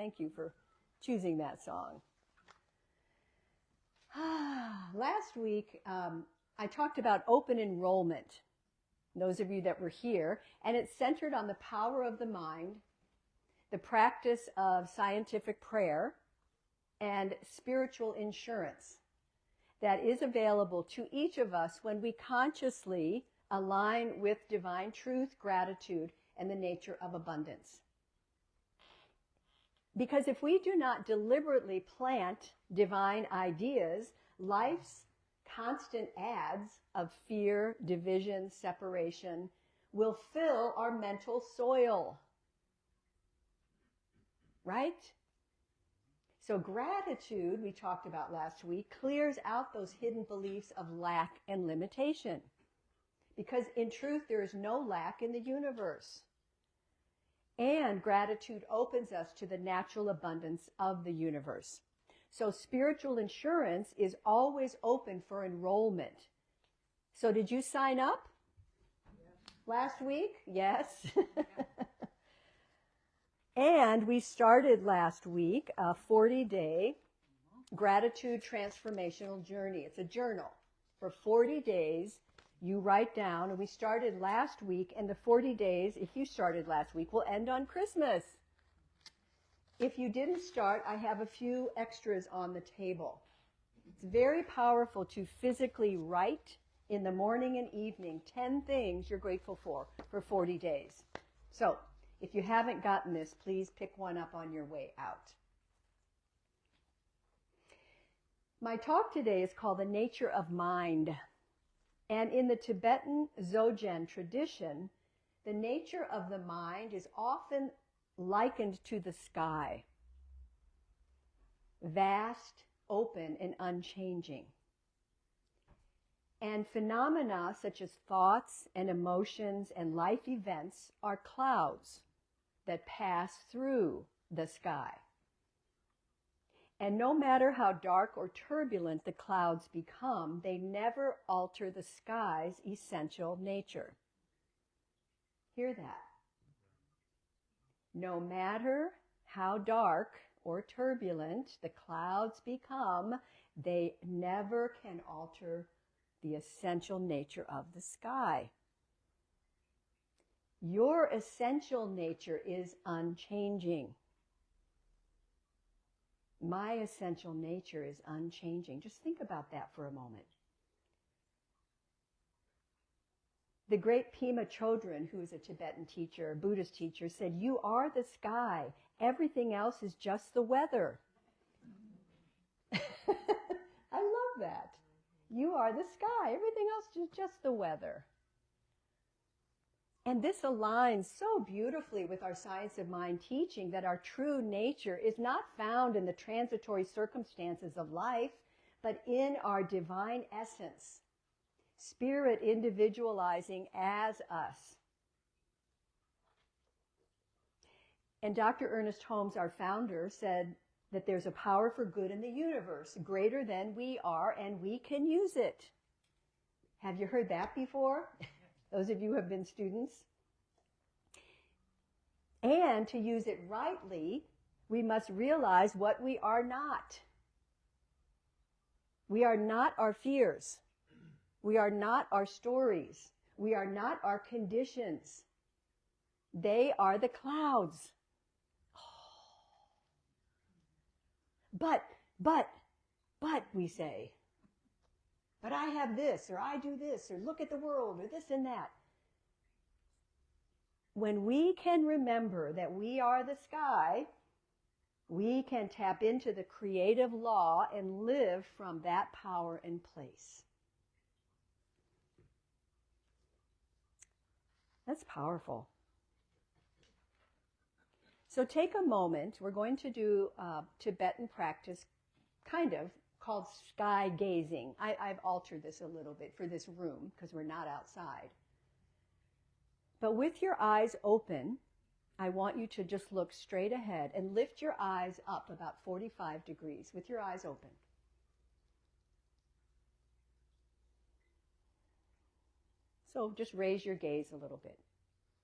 thank you for choosing that song. Last week, I talked about open enrollment, those of you that were here, and it's centered on the power of the mind, the practice of scientific prayer, and spiritual insurance that is available to each of us when we consciously align with divine truth, gratitude, and the nature of abundance. Because if we do not deliberately plant divine ideas, life's constant ads of fear, division, separation will fill our mental soil. Right? So gratitude, we talked about last week, clears out those hidden beliefs of lack and limitation. Because in truth, there is no lack in the universe. And gratitude opens us to the natural abundance of the universe. So spiritual insurance is always open for enrollment. So did you sign up? Yes. Last week? Yes. And we started last week a 40-day gratitude transformational journey. It's a journal. For 40 days, you write down, and we started last week, and the 40 days, if you started last week, will end on Christmas. If you didn't start, I have a few extras on the table. It's very powerful to physically write in the morning and evening 10 things you're grateful for 40 days. So, if you haven't gotten this, please pick one up on your way out. My talk today is called The Nature of Mind. And in the Tibetan Dzogchen tradition, the nature of the mind is often likened to the sky. Vast, open, and unchanging. And phenomena such as thoughts and emotions and life events are clouds that pass through the sky. And no matter how dark or turbulent the clouds become, they never alter the sky's essential nature. Hear that? No matter how dark or turbulent the clouds become, they never can alter the essential nature of the sky. Your essential nature is unchanging. My essential nature is unchanging. Just think about that for a moment. The great Pema Chödrön, who is a Tibetan teacher, a Buddhist teacher, said, "You are the sky. Everything else is just the weather." I love that. You are the sky. Everything else is just the weather. And this aligns so beautifully with our science of mind teaching that our true nature is not found in the transitory circumstances of life, but in our divine essence, spirit individualizing as us. And Dr. Ernest Holmes, our founder, said that there's a power for good in the universe, greater than we are, and we can use it. Have you heard that before? Those of you who have been students. And to use it rightly, we must realize what we are not. We are not our fears. We are not our stories. We are not our conditions. They are the clouds. But, we say, but I have this, or I do this, or look at the world, or this and that. When we can remember that we are the sky, we can tap into the creative law and live from that power and place. That's powerful. So take a moment. We're going to do a Tibetan practice, kind of, called sky gazing. I've altered this a little bit for this room because we're not outside. But with your eyes open, I want you to just look straight ahead and lift your eyes up about 45 degrees with your eyes open. So just raise your gaze a little bit.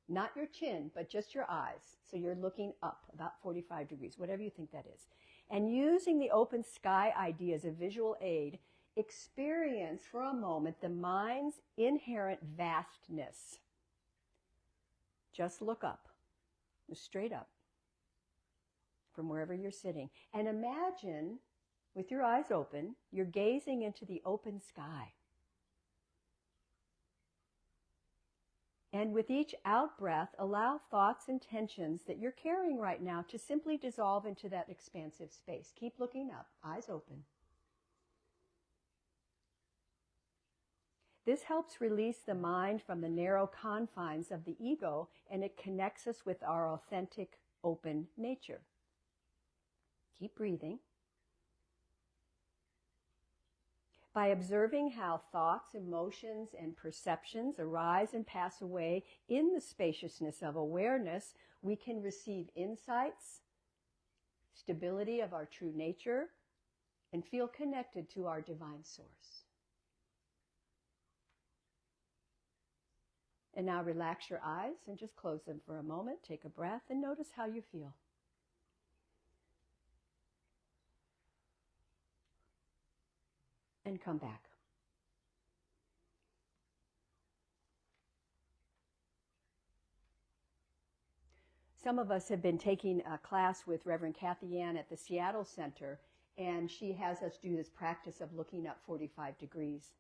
Not your chin, but just your eyes. So you're looking up about 45 degrees, whatever you think that is. And using the open sky idea as a visual aid, experience for a moment the mind's inherent vastness. Just look up, straight up, from wherever you're sitting. And imagine, with your eyes open, you're gazing into the open sky. And with each out-breath, allow thoughts and tensions that you're carrying right now to simply dissolve into that expansive space. Keep looking up, eyes open. This helps release the mind from the narrow confines of the ego, and it connects us with our authentic, open nature. Keep breathing. By observing how thoughts, emotions, and perceptions arise and pass away in the spaciousness of awareness, we can receive insights, stability of our true nature, and feel connected to our divine source. And now relax your eyes and just close them for a moment. Take a breath and notice how you feel. And come back. Some of us have been taking a class with Reverend Kathy Ann at the Seattle Center, and she has us do this practice of looking up 45 degrees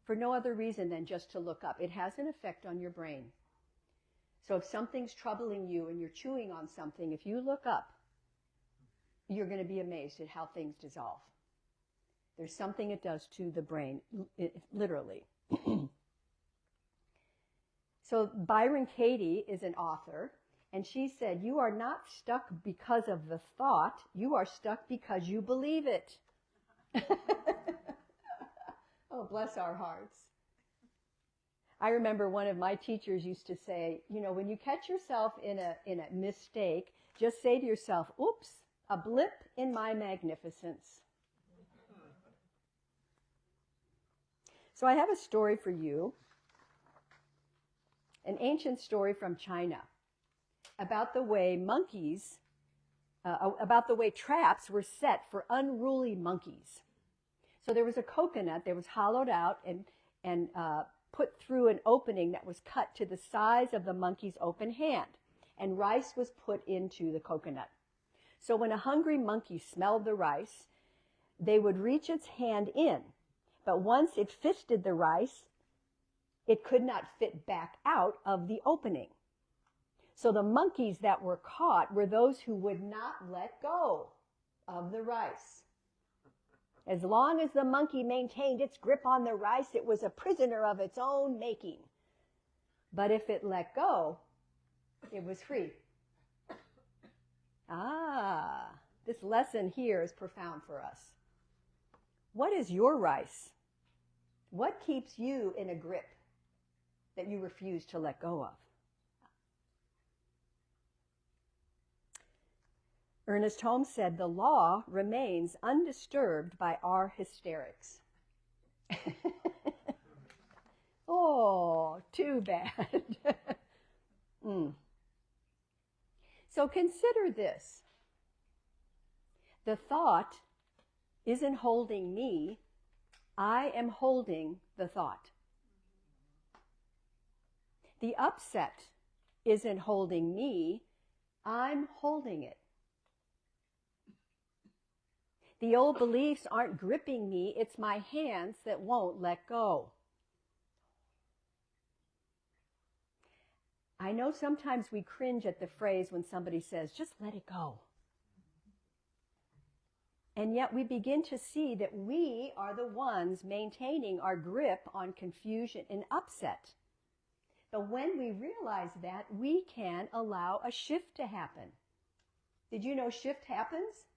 for no other reason than just to look up. It has an effect on your brain. So if something's troubling you and you're chewing on something, if you look up, you're going to be amazed at how things dissolve. There's something it does to the brain, literally. So Byron Katie is an author, and she said, you are not stuck because of the thought, you are stuck because you believe it. Oh, bless our hearts. I remember one of my teachers used to say, you know, when you catch yourself in a mistake, just say to yourself, oops, a blip in my magnificence. So I have a story for you, an ancient story from China about the way monkeys, about the way traps were set for unruly monkeys. So there was a coconut that was hollowed out and put through an opening that was cut to the size of the monkey's open hand, and rice was put into the coconut. So when a hungry monkey smelled the rice, they would reach its hand in. But once it fisted the rice, it could not fit back out of the opening. So the monkeys that were caught were those who would not let go of the rice. As long as the monkey maintained its grip on the rice, it was a prisoner of its own making. But if it let go, it was free. This lesson here is profound for us. What is your rice? What keeps you in a grip that you refuse to let go of? Ernest Holmes said, the law remains undisturbed by our hysterics. Oh, too bad. So consider this. The thought isn't holding me. I am holding the thought. The upset isn't holding me. I'm holding it. The old beliefs aren't gripping me. It's my hands that won't let go. I know sometimes we cringe at the phrase when somebody says, just let it go. And yet we begin to see that we are the ones maintaining our grip on confusion and upset. But when we realize that, we can allow a shift to happen. Did you know shift happens?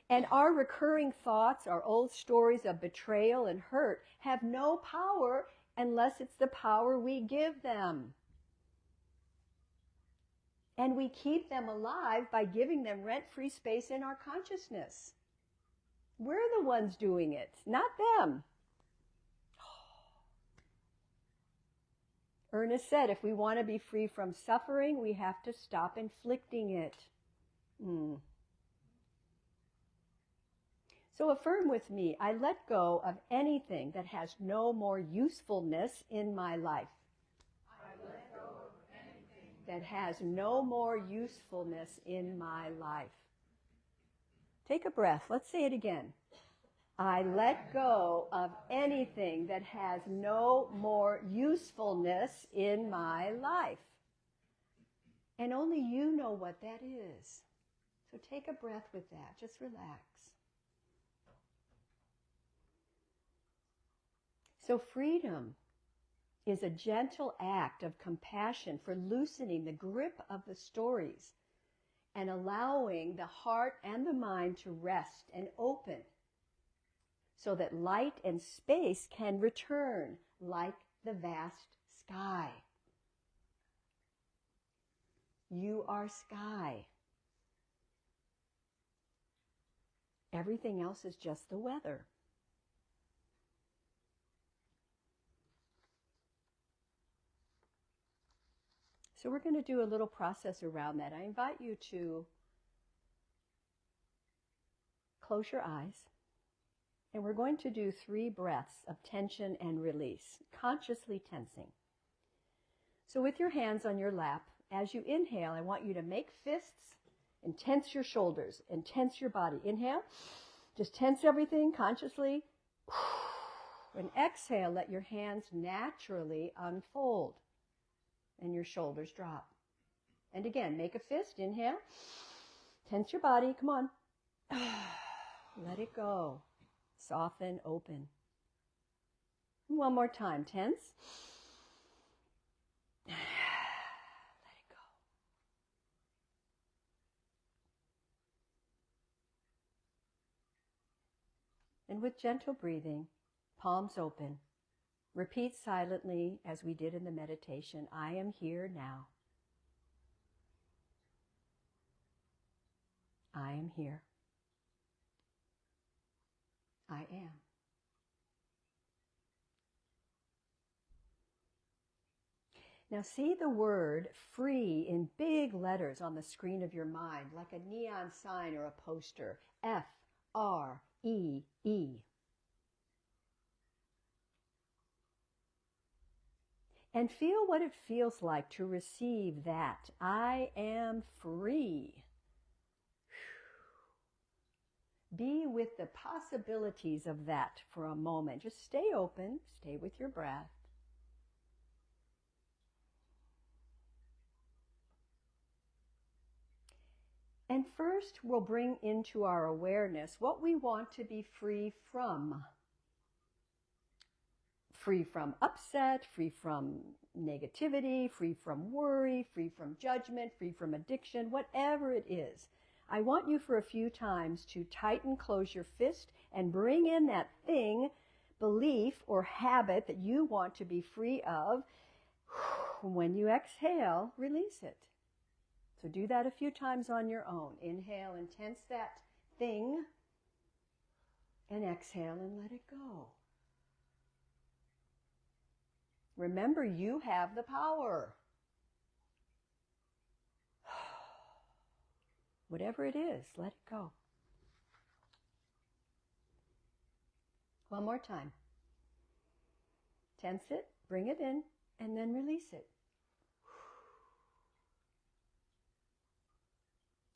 And our recurring thoughts, our old stories of betrayal and hurt have no power unless it's the power we give them. And we keep them alive by giving them rent-free space in our consciousness. We're the ones doing it, not them. Ernest said, if we want to be free from suffering, we have to stop inflicting it. So affirm with me, I let go of anything that has no more usefulness in my life. I let go of anything that has no more usefulness in my life. Take a breath. Let's say it again. I let go of anything that has no more usefulness in my life. And only you know what that is. So take a breath with that. Just relax. So freedom is a gentle act of compassion for loosening the grip of the stories and allowing the heart and the mind to rest and open so that light and space can return like the vast sky. You are sky. Everything else is just the weather. So we're going to do a little process around that. I invite you to close your eyes, and we're going to do 3 breaths of tension and release, consciously tensing. So with your hands on your lap, as you inhale, I want you to make fists and tense your shoulders and tense your body. Inhale, just tense everything consciously. And exhale, let your hands naturally unfold and your shoulders drop. And again, make a fist. Inhale, tense your body. Come on. Let it go. Soften, open. One more time. Tense. Let it go. And with gentle breathing, palms open, repeat silently as we did in the meditation, I am here now. I am here. I am. Now see the word free in big letters on the screen of your mind, like a neon sign or a poster. F-R-E-E. And feel what it feels like to receive that. I am free. Be with the possibilities of that for a moment. Just stay open, stay with your breath. And first, we'll bring into our awareness what we want to be free from. Free from upset, free from negativity, free from worry, free from judgment, free from addiction, whatever it is. I want you for a few times to tighten, close your fist, and bring in that thing, belief, or habit that you want to be free of. When you exhale, release it. So do that a few times on your own. Inhale and tense that thing, and exhale and let it go. Remember, you have the power. Whatever it is, let it go. One more time. Tense it, bring it in, and then release it.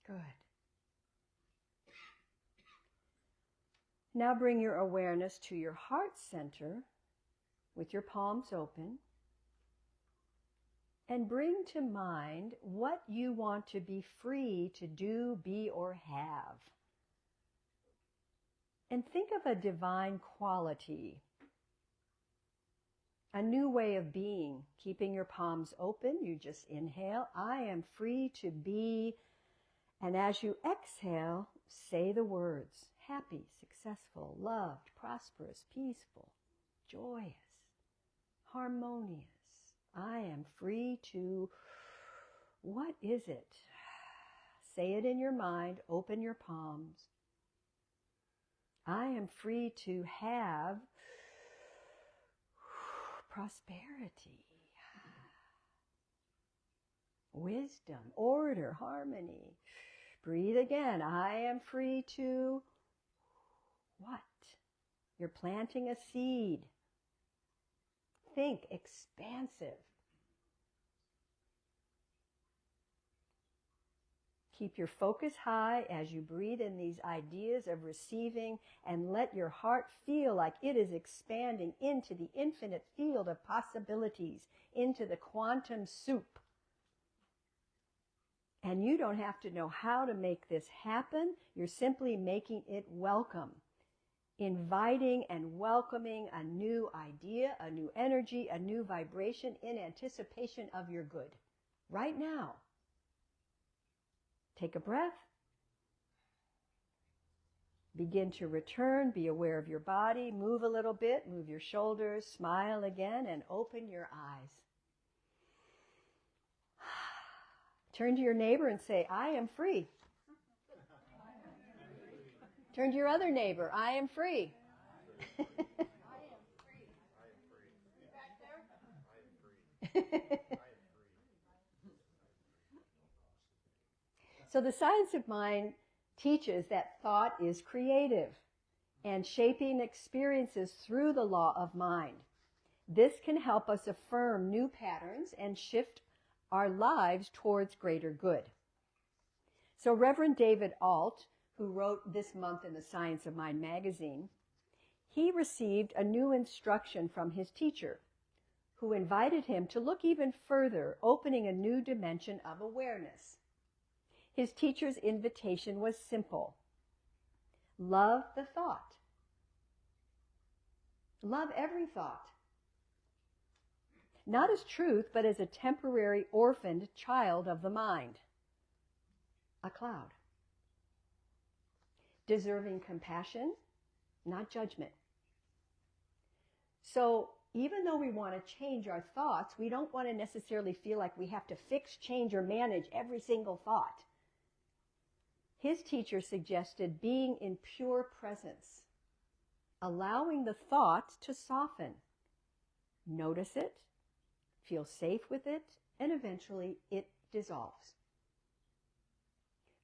Good. Now bring your awareness to your heart center with your palms open, and bring to mind what you want to be free to do, be, or have. And think of a divine quality, a new way of being. Keeping your palms open, you just inhale, I am free to be. And as you exhale, say the words, happy, successful, loved, prosperous, peaceful, joyous, harmonious. I am free to, what is it? Say it in your mind, open your palms. I am free to have prosperity. wisdom, order, harmony. Breathe again. I am free to what? You're planting a seed. Think expansive. Keep your focus high as you breathe in these ideas of receiving, and let your heart feel like it is expanding into the infinite field of possibilities, into the quantum soup. And you don't have to know how to make this happen. You're simply making it welcome. Inviting and welcoming a new idea, a new energy, a new vibration in anticipation of your good. Right now. Take a breath. Begin to return. Be aware of your body. Move a little bit. Move your shoulders. Smile again and open your eyes. Turn to your neighbor and say, I am free. Turn to your other neighbor. I am free. I am free. I am free. You back there? I am free. So the science of mind teaches that thought is creative and shaping experiences through the law of mind. This can help us affirm new patterns and shift our lives towards greater good. So Reverend David Alt, who wrote this month in the Science of Mind magazine, he received a new instruction from his teacher, who invited him to look even further, opening a new dimension of awareness. His teacher's invitation was simple. Love the thought. Love every thought. Not as truth, but as a temporary orphaned child of the mind. A cloud. Deserving compassion, not judgment. So even though we want to change our thoughts, we don't want to necessarily feel like we have to fix, change, or manage every single thought. His teacher suggested being in pure presence, allowing the thought to soften. Notice it, feel safe with it, and eventually it dissolves.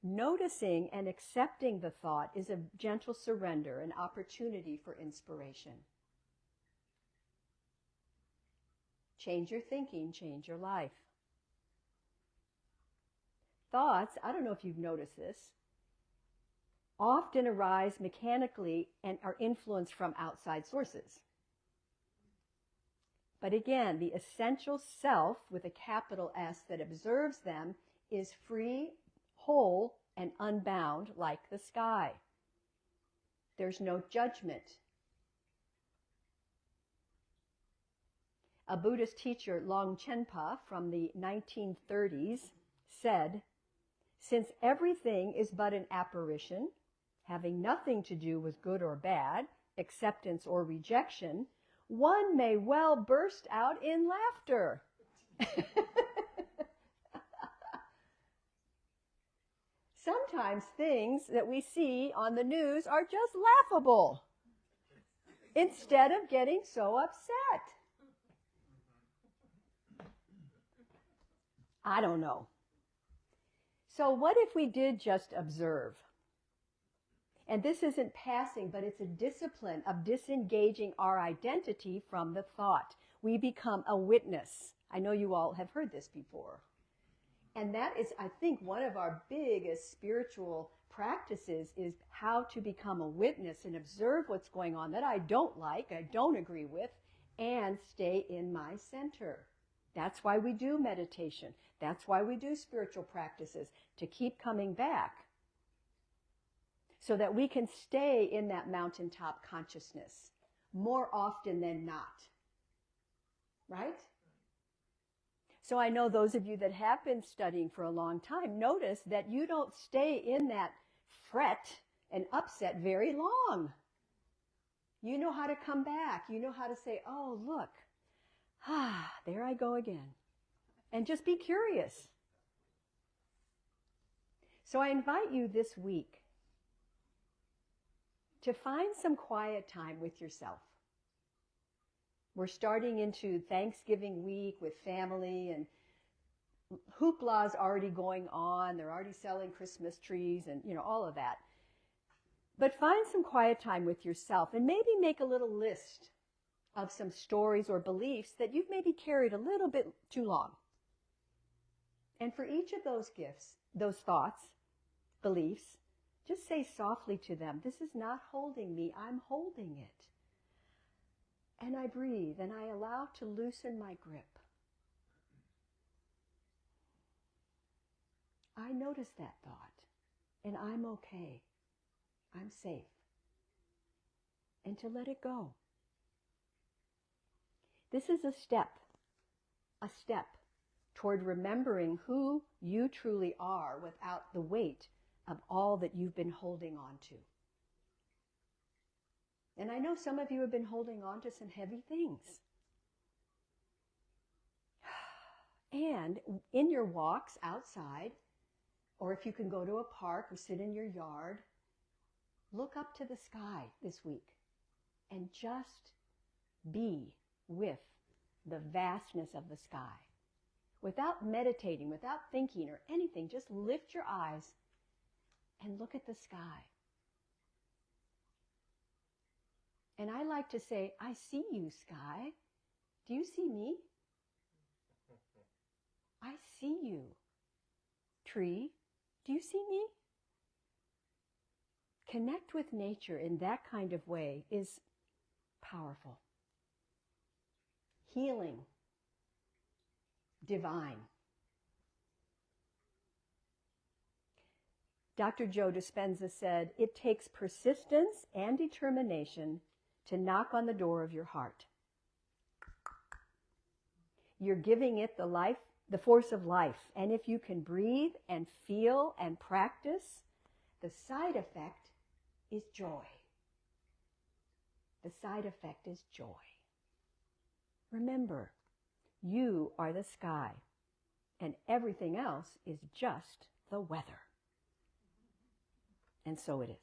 Noticing and accepting the thought is a gentle surrender, an opportunity for inspiration. Change your thinking, change your life. Thoughts, I don't know if you've noticed this, often arise mechanically and are influenced from outside sources. But again, the essential self with a capital S that observes them is free, whole, and unbound like the sky. There's no judgment. A Buddhist teacher, Longchenpa, from the 1930s, said, "Since everything is but an apparition, having nothing to do with good or bad, acceptance or rejection, one may well burst out in laughter." Sometimes things that we see on the news are just laughable instead of getting so upset. I don't know. So what if we did just observe? And this isn't passing, but it's a discipline of disengaging our identity from the thought. We become a witness. I know you all have heard this before. And that is, I think, one of our biggest spiritual practices is how to become a witness and observe what's going on that I don't like, I don't agree with, and stay in my center. That's why we do meditation. That's why we do spiritual practices, to keep coming back so that we can stay in that mountaintop consciousness more often than not. Right? So I know those of you that have been studying for a long time notice that you don't stay in that fret and upset very long. You know how to come back. You know how to say, oh, look, there I go again. And just be curious. So I invite you this week to find some quiet time with yourself. We're starting into Thanksgiving week with family, and hoopla is already going on. They're already selling Christmas trees and, all of that. But find some quiet time with yourself and maybe make a little list of some stories or beliefs that you've maybe carried a little bit too long. And for each of those gifts, those thoughts, beliefs, just say softly to them, this is not holding me, I'm holding it. And I breathe and I allow to loosen my grip. I notice that thought and I'm okay. I'm safe. And to let it go. This is a step toward remembering who you truly are without the weight of all that you've been holding on to. And I know some of you have been holding on to some heavy things. And in your walks outside, or if you can go to a park or sit in your yard, look up to the sky this week and just be with the vastness of the sky. Without meditating, without thinking or anything, just lift your eyes and look at the sky. And I like to say, I see you, sky. Do you see me? I see you. Tree, do you see me? Connect with nature in that kind of way is powerful. Healing. Divine. Dr. Joe Dispenza said, it takes persistence and determination to knock on the door of your heart. You're giving it the force of life. And if you can breathe and feel and practice, the side effect is joy. The side effect is joy. Remember, you are the sky, and everything else is just the weather. And so it is.